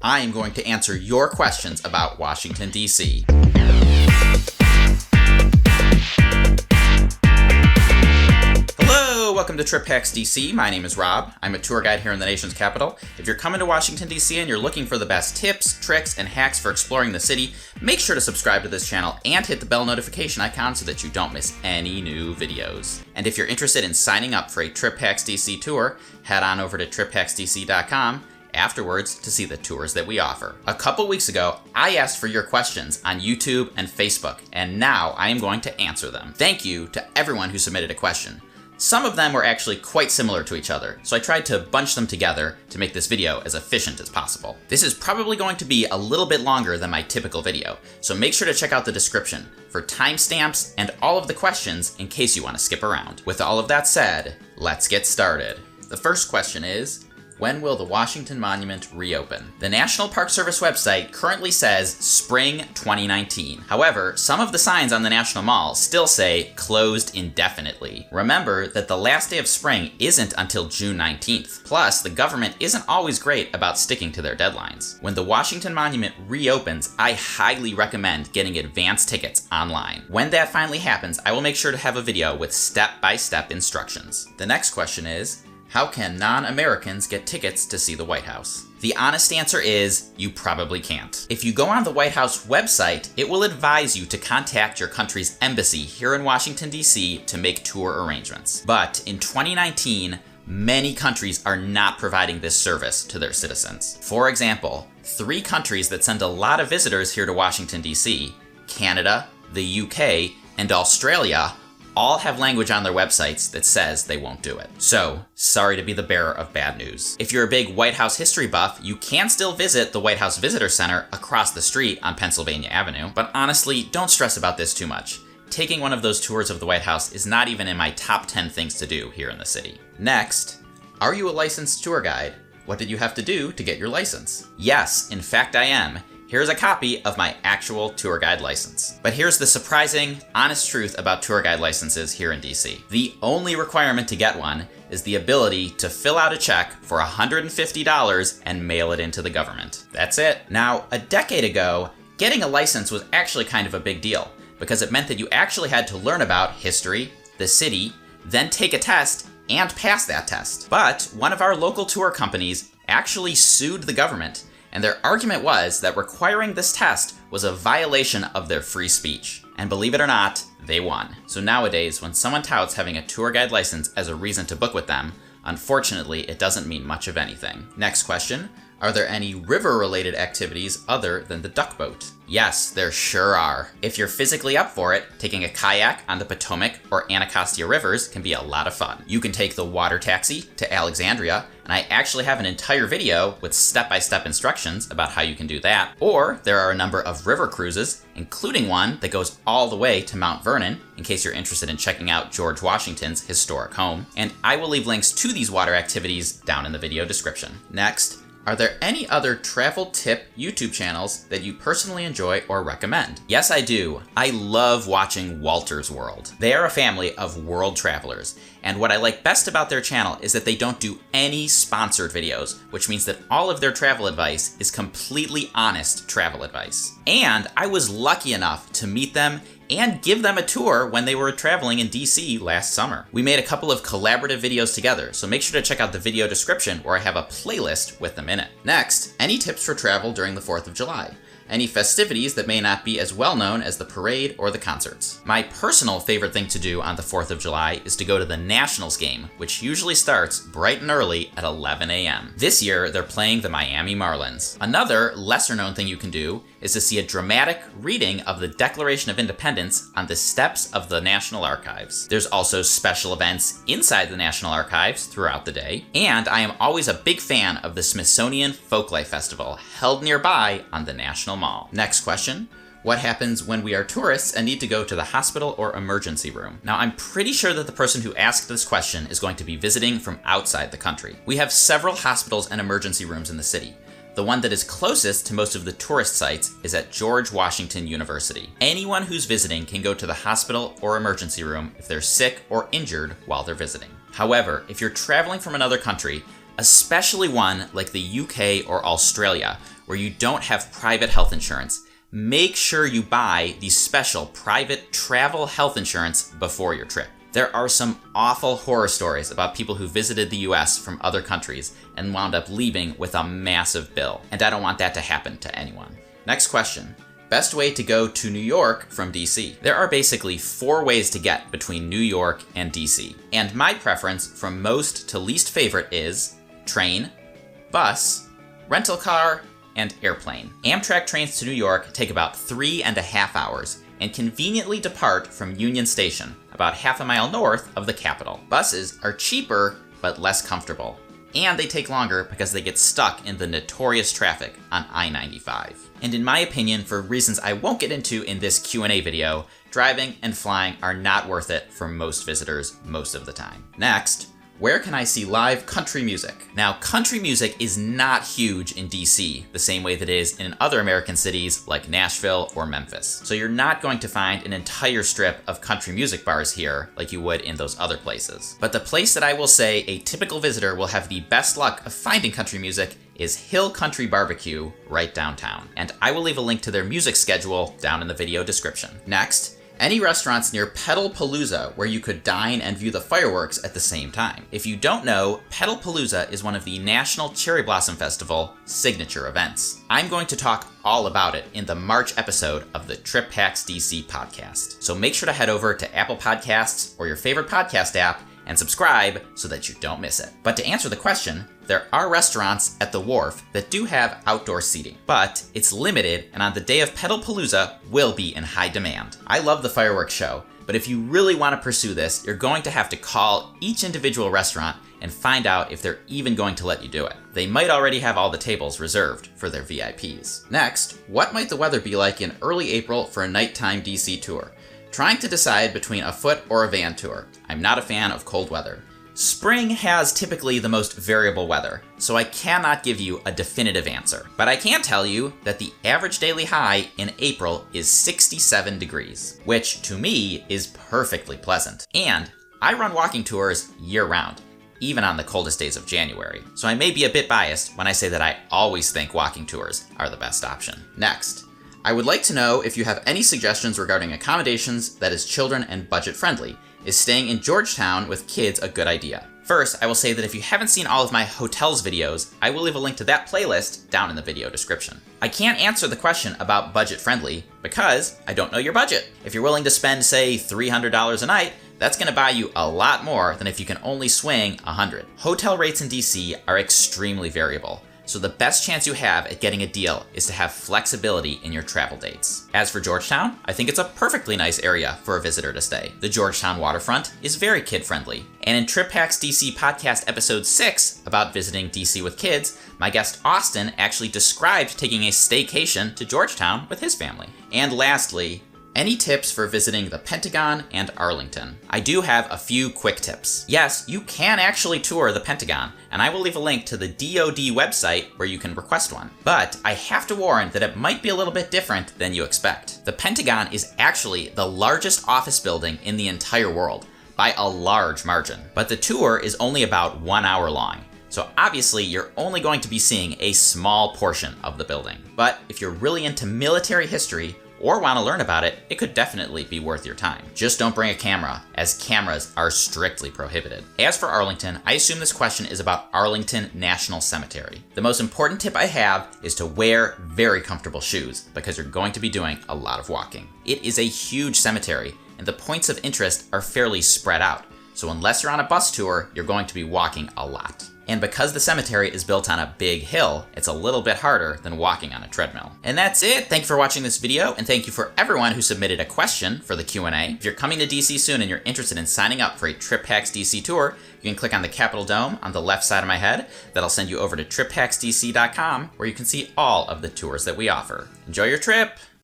I am going to answer your questions about Washington, D.C. Hello, welcome to Trip Hacks DC. My name is Rob. I'm a tour guide here in the nation's capital. If you're coming to Washington, D.C. and you're looking for the best tips, tricks, and hacks for exploring the city, make sure to subscribe to this channel and hit the bell notification icon so that you don't miss any new videos. And if you're interested in signing up for a Trip Hacks DC tour, head on over to triphacksdc.com afterwards to see the tours that we offer. A couple weeks ago, I asked for your questions on YouTube and Facebook, and now I am going to answer them. Thank you to everyone who submitted a question. Some of them were actually quite similar to each other, so I tried to bunch them together to make this video as efficient as possible. This is probably going to be a little bit longer than my typical video, so make sure to check out the description for timestamps and all of the questions in case you want to skip around. With all of that said, let's get started. The first question is, when will the Washington Monument reopen? The National Park Service website currently says spring 2019. However, some of the signs on the National Mall still say closed indefinitely. Remember that the last day of spring isn't until June 19th. Plus, the government isn't always great about sticking to their deadlines. When the Washington Monument reopens, I highly recommend getting advance tickets online. When that finally happens, I will make sure to have a video with step-by-step instructions. The next question is, how can non-Americans get tickets to see the White House? The honest answer is, you probably can't. If you go on the White House website, it will advise you to contact your country's embassy here in Washington, D.C. to make tour arrangements. But in 2019, many countries are not providing this service to their citizens. For example, 3 countries that send a lot of visitors here to Washington, D.C., Canada, the UK, and Australia, all have language on their websites that says they won't do it. So, sorry to be the bearer of bad news. If you're a big White House history buff, you can still visit the White House Visitor Center across the street on Pennsylvania Avenue, but honestly, don't stress about this too much. Taking one of those tours of the White House is not even in my top 10 things to do here in the city. Next, are you a licensed tour guide? What did you have to do to get your license? Yes, in fact I am. Here's a copy of my actual tour guide license. But here's the surprising, honest truth about tour guide licenses here in DC. The only requirement to get one is the ability to fill out a check for $150 and mail it into the government. That's it. Now, a decade ago, getting a license was actually kind of a big deal because it meant that you actually had to learn about history, the city, then take a test and pass that test. But one of our local tour companies actually sued the government, and their argument was that requiring this test was a violation of their free speech. And believe it or not, they won. So nowadays, when someone touts having a tour guide license as a reason to book with them, unfortunately, it doesn't mean much of anything. Next question. Are there any river-related activities other than the duck boat? Yes, there sure are. If you're physically up for it, taking a kayak on the Potomac or Anacostia rivers can be a lot of fun. You can take the water taxi to Alexandria, and I actually have an entire video with step-by-step instructions about how you can do that. Or there are a number of river cruises, including one that goes all the way to Mount Vernon, in case you're interested in checking out George Washington's historic home. And I will leave links to these water activities down in the video description. Next, are there any other travel tip YouTube channels that you personally enjoy or recommend? Yes, I do. I love watching Walter's World. They are a family of world travelers, and what I like best about their channel is that they don't do any sponsored videos, which means that all of their travel advice is completely honest travel advice. And I was lucky enough to meet them and give them a tour when they were traveling in DC last summer. We made a couple of collaborative videos together, so make sure to check out the video description where I have a playlist with them in it. Next, any tips for travel during the 4th of July? Any festivities that may not be as well known as the parade or the concerts? My personal favorite thing to do on the 4th of July is to go to the Nationals game, which usually starts bright and early at 11 a.m. This year, they're playing the Miami Marlins. Another lesser known thing you can do is to see a dramatic reading of the Declaration of Independence on the steps of the National Archives. There's also special events inside the National Archives throughout the day, and I am always a big fan of the Smithsonian Folklife Festival, held nearby on the National Mall. Next question. What happens when we are tourists and need to go to the hospital or emergency room? Now, I'm pretty sure that the person who asked this question is going to be visiting from outside the country. We have several hospitals and emergency rooms in the city. The one that is closest to most of the tourist sites is at George Washington University. Anyone who's visiting can go to the hospital or emergency room if they're sick or injured while they're visiting. However, if you're traveling from another country, especially one like the UK or Australia, where you don't have private health insurance, make sure you buy the special private travel health insurance before your trip. There are some awful horror stories about people who visited the US from other countries and wound up leaving with a massive bill, and I don't want that to happen to anyone. Next question. Best way to go to New York from DC. There are basically 4 ways to get between New York and DC, and my preference from most to least favorite is train, bus, rental car, and airplane. Amtrak trains to New York take about 3.5 hours and conveniently depart from Union Station, about half a mile north of the capital. Buses are cheaper but less comfortable, and they take longer because they get stuck in the notorious traffic on I-95. And in my opinion, for reasons I won't get into in this Q&A video, driving and flying are not worth it for most visitors most of the time. Next, where can I see live country music? Now, country music is not huge in DC, the same way that it is in other American cities like Nashville or Memphis. So you're not going to find an entire strip of country music bars here like you would in those other places. But the place that I will say a typical visitor will have the best luck of finding country music is Hill Country Barbecue right downtown. And I will leave a link to their music schedule down in the video description. Next, any restaurants near Petalpalooza where you could dine and view the fireworks at the same time. If you don't know, Petalpalooza is one of the National Cherry Blossom Festival signature events. I'm going to talk all about it in the March episode of the Trip Hacks DC podcast. So make sure to head over to Apple Podcasts or your favorite podcast app and subscribe so that you don't miss it. But to answer the question, there are restaurants at the wharf that do have outdoor seating, but it's limited and on the day of Petalpalooza will be in high demand. I love the fireworks show, but if you really want to pursue this, you're going to have to call each individual restaurant and find out if they're even going to let you do it. They might already have all the tables reserved for their VIPs. Next, what might the weather be like in early April for a nighttime DC tour? Trying to decide between a foot or a van tour. I'm not a fan of cold weather. Spring has typically the most variable weather, so I cannot give you a definitive answer. But I can tell you that the average daily high in April is 67 degrees, which to me is perfectly pleasant. And I run walking tours year-round, even on the coldest days of January. So I may be a bit biased when I say that I always think walking tours are the best option. Next, I would like to know if you have any suggestions regarding accommodations that is children and budget friendly. Is staying in Georgetown with kids a good idea? First, I will say that if you haven't seen all of my hotels videos, I will leave a link to that playlist down in the video description. I can't answer the question about budget friendly because I don't know your budget. If you're willing to spend, say, $300 a night, that's gonna buy you a lot more than if you can only swing $100. Hotel rates in DC are extremely variable, so the best chance you have at getting a deal is to have flexibility in your travel dates. As for Georgetown, I think it's a perfectly nice area for a visitor to stay. The Georgetown waterfront is very kid-friendly. And in Trip Hacks DC podcast episode 6 about visiting DC with kids, my guest Austin actually described taking a staycation to Georgetown with his family. And lastly, any tips for visiting the Pentagon and Arlington? I do have a few quick tips. Yes, you can actually tour the Pentagon, and I will leave a link to the DoD website where you can request one. But I have to warn that it might be a little bit different than you expect. The Pentagon is actually the largest office building in the entire world, by a large margin. But the tour is only about 1 hour long. So obviously you're only going to be seeing a small portion of the building. But if you're really into military history, or want to learn about it, it could definitely be worth your time. Just don't bring a camera, as cameras are strictly prohibited. As for Arlington, I assume this question is about Arlington National Cemetery. The most important tip I have is to wear very comfortable shoes, because you're going to be doing a lot of walking. It is a huge cemetery, and the points of interest are fairly spread out. So unless you're on a bus tour, you're going to be walking a lot. And because the cemetery is built on a big hill, it's a little bit harder than walking on a treadmill. And that's it. Thank you for watching this video, and thank you for everyone who submitted a question for the Q&A. If you're coming to DC soon and you're interested in signing up for a Trip Hacks DC tour, you can click on the Capitol Dome on the left side of my head. That'll send you over to triphacksdc.com, where you can see all of the tours that we offer. Enjoy your trip!